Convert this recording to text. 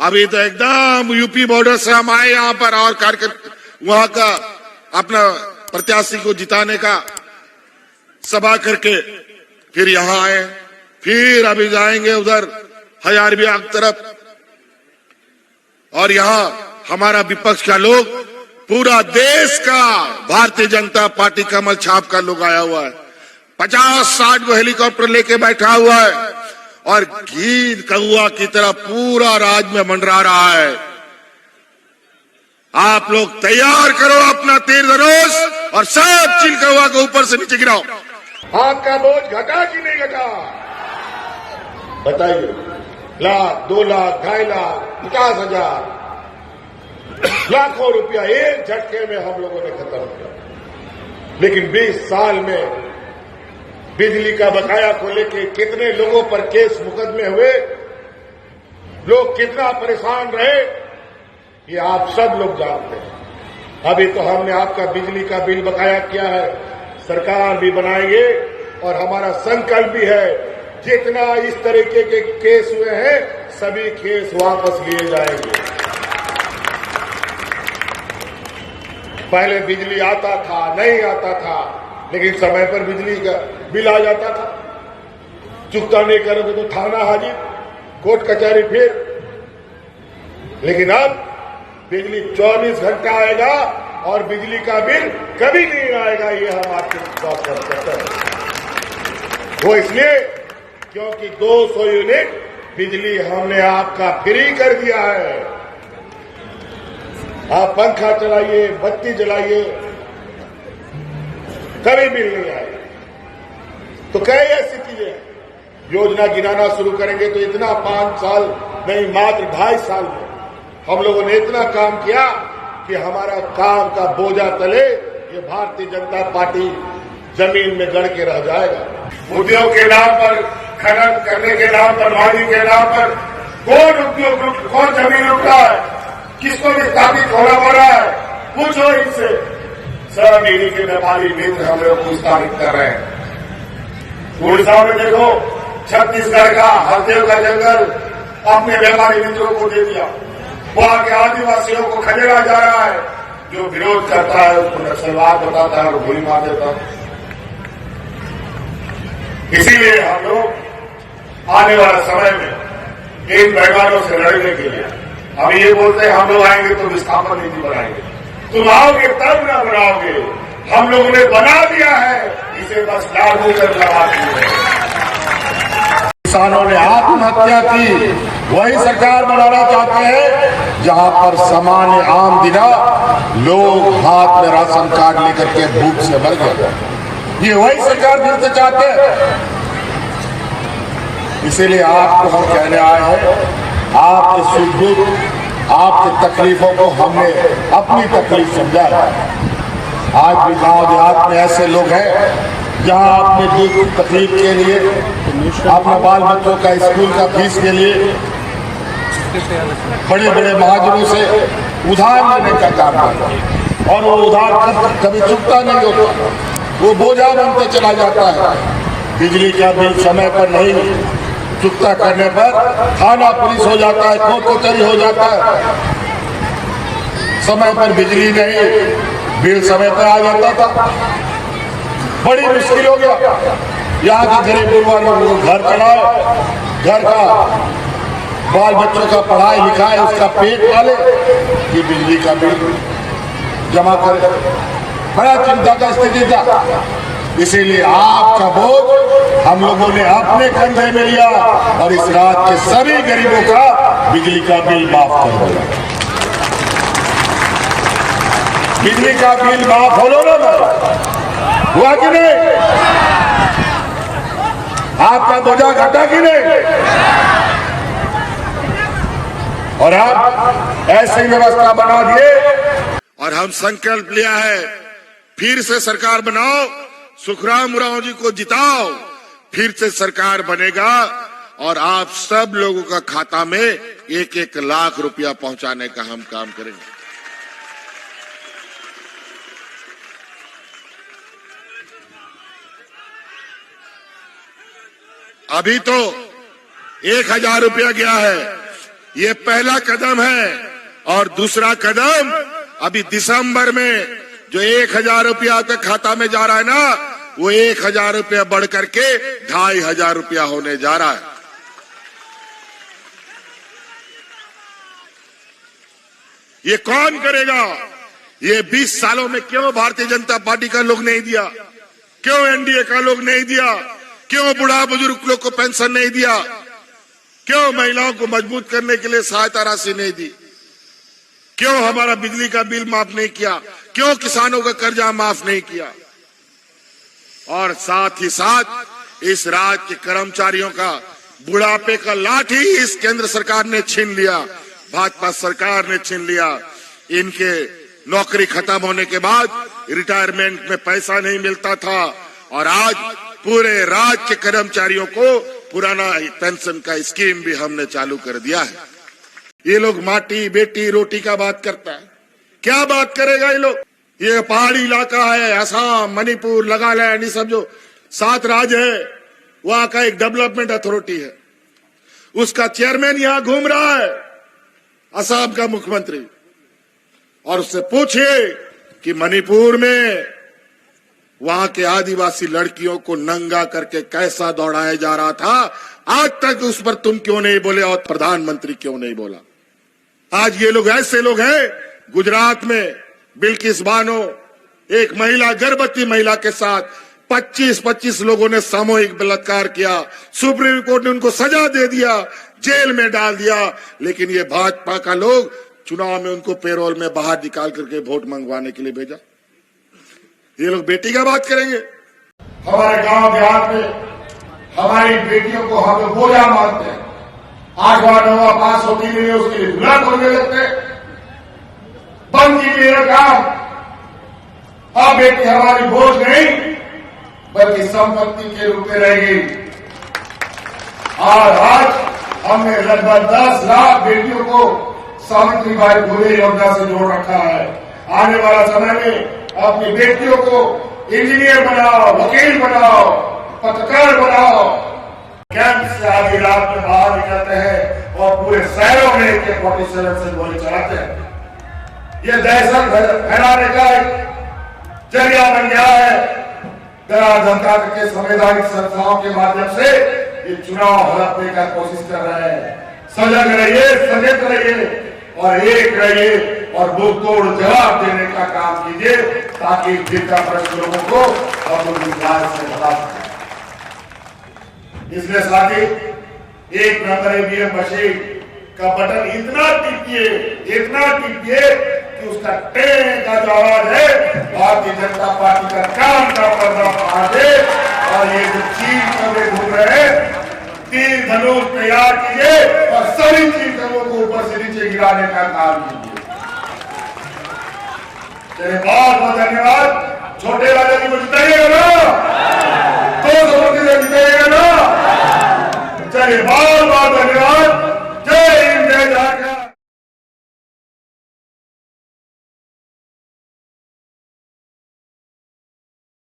अभी तो एकदम यूपी बॉर्डर से हम आए यहाँ पर और वहां का अपना प्रत्याशी को जिताने का सभा करके फिर यहाँ आए, फिर अभी जाएंगे उधर हजारीबाग तरफ। और यहाँ हमारा विपक्ष का लोग, पूरा देश का भारतीय जनता पार्टी कमल छाप का लोग आया हुआ है, 50-60 को हेलीकॉप्टर लेके बैठा हुआ है और गीत कौआ की तरह पूरा राज्य में मंडरा रहा है। आप लोग तैयार करो अपना तीर धनुष और सब चिल कौआ को ऊपर से नीचे गिराओ। आपका बोझ घटा कि नहीं घटा, बताइए। 1 लाख, 2 लाख, 2.5 लाख, 50,000, लाखों रुपया एक झटके में हम लोगों ने खत्म किया। लेकिन 20 साल में बिजली का बकाया को लेकर कितने लोगों पर केस मुकदमे हुए, लोग कितना परेशान रहे, ये आप सब लोग जानते हैं। अभी तो हमने आपका बिजली का बिल बकाया किया है, सरकार भी बनाएंगे और हमारा संकल्प भी है, जितना इस तरीके के केस हुए हैं सभी केस वापस लिए जाएंगे। पहले बिजली आता था, नहीं आता था, लेकिन समय पर बिजली का बिल आ जाता था। चुकता नहीं करोगे तो थाना हाजिर, कोर्ट कचहरी फिर। लेकिन अब बिजली 24 घंटा आएगा और बिजली का बिल कभी नहीं आएगा, ये हम आपके विश्वास कर सकते हैं। वो इसलिए क्योंकि 200 यूनिट बिजली हमने आपका फ्री कर दिया है। आप पंखा चलाइए, बत्ती जलाइए, कभी बिल नहीं आएगा। तो कई ऐसी चीजें योजना गिनाना शुरू करेंगे तो इतना 5 साल नहीं, मात्र 2.5 साल में हम लोगों ने इतना काम किया कि हमारा काम का बोझा तले ये भारतीय जनता पार्टी जमीन में गड़ के रह जाएगा। उद्योग के नाम पर, खनन करने के नाम पर, वादी के नाम पर कौन उद्योग, कौन जमीन लूट रहा है, किसको विस्थापित होना पड़ रहा है, पूछो इनसे। सब इन्हीं के व्यापारी मित्र हम लोग को स्थापित कर रहे हैं। उड़ीसा में देखो, छत्तीसगढ़ का हरदेव का जंगल अपने व्यापारी मित्रों को दे दिया। वहां के आदिवासियों को खदेड़ा जा रहा है। जो विरोध करता है उसको नक्सलवाद बताता है और गोली मार देता है। इसीलिए हम लोग आने वाले समय में इन बेईमानों से लड़ने के लिए हम ये बोलते हैं, हम लोग आएंगे तो विस्थापन नीति बनाएंगे। तुम आओगे तब ना बनाओगे, हम लोगों ने बना दिया है, इसे बस लागू कर लगा दिए। किसानों ने आत्महत्या की, वही सरकार बनाना चाहते हैं जहां पर सामान्य आम दिना लोग हाथ में राशन कार्ड लेकर के भूख से मर गए। ये वही सरकार फिर से चाहते हैं। इसीलिए आपको हम कहने आए हैं, आपके सुख दुख, आपकी तकलीफों को हमने अपनी तकलीफ समझा है। आज भी गांव देहात में ऐसे लोग हैं जहां अपने दुख तकलीफ के लिए, अपने बाल बच्चों का स्कूल का फीस के लिए बड़े बड़े महाजनों से उधार लेने का काम करता है और वो उधार कभी चुकता नहीं होता, वो बोझा बनते चला जाता है। बिजली का बिल समय पर नहीं चुकता करने पर थाना पुलिस हो जाता है, कोर्ट कचहरी हो जाता है। समय पर बिजली नहीं, बिल समय पर आ जाता था, बड़ी मुश्किल हो गया। यहाँ के गरीब परिवारों को घर चलाओ, घर का बाल बच्चों का पढ़ाई लिखाई, उसका पेट पाले, ये बिजली का बिल जमा करे, बड़ा चिंता का स्थिति था। इसीलिए आपका बोझ हम लोगों ने अपने कंधे में लिया और इस राज्य के सभी गरीबों का बिजली का बिल माफ कर दिया। बिजली का बिल माफ हो लो ना, हुआ कि नहीं? आपका बोझा घटा कि नहीं? और आप ऐसी व्यवस्था बना दिए और हम संकल्प लिया है, फिर से सरकार बनाओ, सुखराम उरांव जी को जिताओ, फिर से सरकार बनेगा और आप सब लोगों का खाता में 1-1 लाख रुपया पहुंचाने का हम काम करेंगे। अभी तो 1,000 रुपया गया है, ये पहला कदम है और दूसरा कदम अभी दिसंबर में जो 1,000 रुपया तक खाता में जा रहा है ना, वो 1,000 रुपया बढ़ करके 2,500 रुपया होने जा रहा है। ये कौन करेगा? ये 20 सालों में क्यों भारतीय जनता पार्टी का लोग नहीं दिया? क्यों एनडीए का लोग नहीं दिया? क्यों बुढ़ा बुजुर्ग लोग को पेंशन नहीं दिया? क्यों महिलाओं को मजबूत करने के लिए सहायता राशि नहीं दी? क्यों हमारा बिजली का बिल माफ नहीं किया? क्यों किसानों का कर्जा माफ नहीं किया? और साथ ही साथ इस राज्य के कर्मचारियों का बुढ़ापे का लाठी इस केंद्र सरकार ने छीन लिया, भाजपा सरकार ने छीन लिया। इनके नौकरी खत्म होने के बाद रिटायरमेंट में पैसा नहीं मिलता था और आज पूरे राज्य के कर्मचारियों को पुराना पेंशन का स्कीम भी हमने चालू कर दिया है। ये लोग माटी बेटी रोटी का बात करता है, क्या बात करेगा ये लोग? ये पहाड़ी इलाका है, असम, मणिपुर, नागालैंड, ये सब जो 7 राज्य है, वहां का एक डेवलपमेंट अथॉरिटी है, उसका चेयरमैन यहां घूम रहा है, असम का मुख्यमंत्री। और उससे पूछिए कि मणिपुर में वहां के आदिवासी लड़कियों को नंगा करके कैसा दौड़ाया जा रहा था, आज तक उस पर तुम क्यों नहीं बोले और प्रधानमंत्री क्यों नहीं बोला? आज ये लोग ऐसे लोग हैं, गुजरात में बिल्किस बानो एक महिला, गर्भवती महिला के साथ 25 लोगों ने सामूहिक बलात्कार किया, सुप्रीम कोर्ट ने उनको सजा दे दिया, जेल में डाल दिया, लेकिन ये भाजपा का लोग चुनाव में उनको पेरोल में बाहर निकाल करके वोट मंगवाने के लिए भेजा। ये लोग बेटी का बात करेंगे? हमारे गांव देहात में हमारी बेटियों को हम लोग बोझा मानते हैं, 8वां 9वां पास होती नहीं है उसके लिए बुरा बोलने लगते। बंद कीजिए काम। अब बेटी हमारी बोझ नहीं बल्कि संपत्ति के रूप में रहेगी। और आज हमने लगभग 10 लाख बेटियों को सावित्री बाई फुले योजना से जोड़ रखा है। आने वाला समय में अपनी बेटियों को इंजीनियर बनाओ, वकील बनाओ, पत्रकार बनाओ। कैंप से आधी रात में बाहर निकलते हैं और पूरे शहरों में AK-47 से गोली चलाते हैं। ये दहशत फैलाने का एक जरिया बन गया है। डरा धमका के संवैधानिक संस्थाओं के माध्यम से ये चुनाव हड़पने का कोशिश कर रहे हैं। सजग रहिए, सचेत रहिए और एक रहिए और मुंह तोड़ जवाब देने का काम कीजिए ताकि जिनका प्रश्न लोगों को और विश्वास से बता सकें। इसलिए साथी, 1 नंबर ईवीएम मशीन का बटन इतना टिपिए कि उसका टें का जो आवाज है भारतीय जनता पार्टी का काम का पर्दा फाड़ दे। और ये जो चील कौवे घूम रहे हैं, तीर धनुष तैयार कीजिए और सभी चील कौवों को ऊपर से नीचे गिराने का काम कीजिए। चलिए, बहुत बहुत धन्यवाद। छोटे राजा जी को जिताइएगा ना, 200 से जिताइएगा ना। चलिए, बहुत बहुत धन्यवाद।